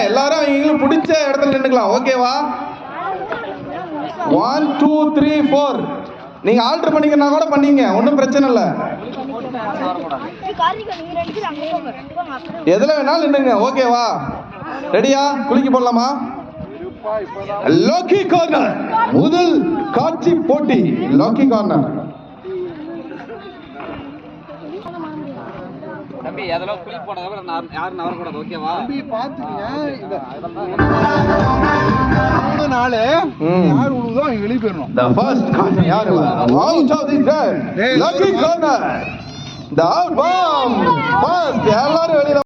எல்லாரும் இவங்களுக்கு பிடிச்ச இடத்துல நின்னுக்கலாம். ஓகேவா? 1 2 3 4 நீங்க ஆல்டர் பண்ணிக்கனா கூட பண்ணீங்க, ஒன்றும் பிரச்சனை இல்லை. எதுல வேணாலும் நின்னுங்க. ஓகேவா? ரெடியா? குளிக்க போடலாமா? லாக்கி கார்னர் முதல் காட்சி போட்டி. லாக்கி கார்னர் தம்பி அதெல்லாம் குளி போடுறத யாரும் நவர கூடாது. ஓகேவா? தம்பி பாத்துக்கங்க. இந்த நாள் யார் உழுதோ அவங்க வெளிய போயிரணும். the first corner யார் out of this red lucky corner the out bomb first எல்லாரும் வெளிய